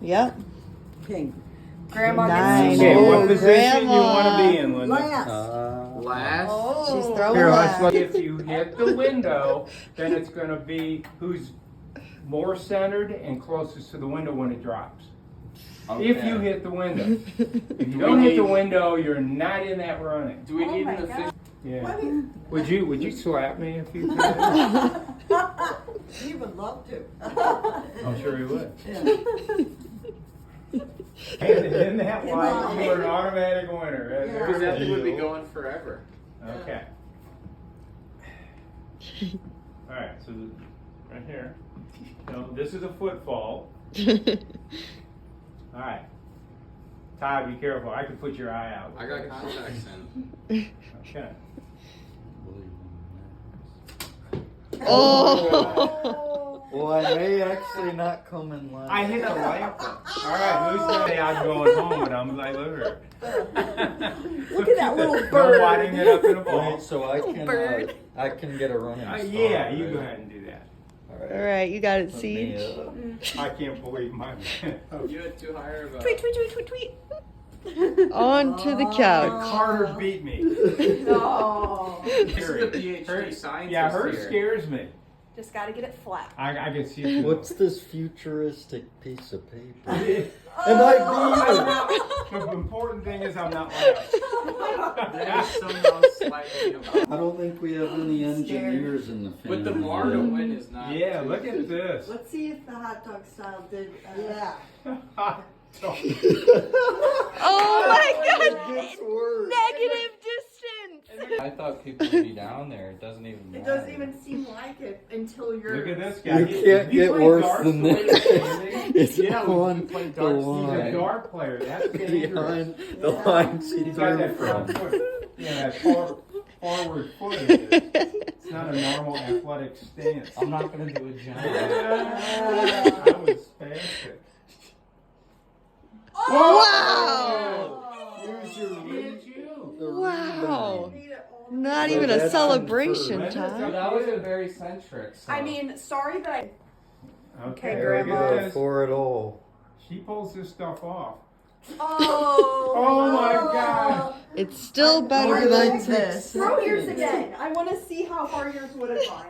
Yep. Pink. Grandma Nine. gets Okay, Oh, what position you Grandma. want to be in, Linda? Last. Last. She's throwing Here, let's that. look. If you hit the window, then it's going to be who's more centered and closest to the window when it drops. If you hit the window. If you don't hit the window, you're not in that running. Do we Oh need my an official? Yeah. What do you- Would you slap me if you could? He would love to. I'm sure he would. Yeah. And in that light, you are an automatic winner. Yeah. Because that thing would be going forever. Okay. All right, so right here. No, this is a footfall. All right. Todd, be careful. I could put your eye out. I got contacts in. Okay. Oh. Well, I may actually not come in line. I hit a lamp. All right, who's gonna say I'm going home? And I'm like, look at her. Look at that little I'm bird. winding it up in a ball. Wait, so I can get a running start. Yeah, you right? go ahead and do that. All right, you got it, Let me, Siege. I can't believe my. You had too higher of a. Tweet, tweet, tweet, tweet, tweet. Onto the couch. Carter beat me. No. This is the PhD scientist Yeah, hers here. scares me. Just gotta get it flat. I can see it. What's this futuristic piece of paper? And I The important thing is I'm not loud. That is somehow slightly above. I don't think we have any engineers in the family. But the Mar to win is not. Yeah, look at this. Let's see if the hot dog style did. Yeah. Oh my god! It gets worse. Negative distance! I thought people would be down there. It doesn't even matter. It doesn't even seem like it until you're. Look at this guy. You can't You get play worse darts than the way this. he's standing? It's Yeah, on play the darts. He's a line. dart player. That's dangerous. Behind the line she He's got threw that front from. foot. Yeah, that forward foot. It's not a normal athletic stance. I'm not gonna do a jump. I was spastic. Wow! Use your Did you? Wow! Need it all. Not So even a that's celebration, unfair. So Todd. that was a very centric. So. I mean, sorry that I. Okay, Okay, look Grandma. at this. For it all. She pulls this stuff off. Oh. Oh my God! It's still better I than like this. Throw yours again. I want to see how far yours would have gone.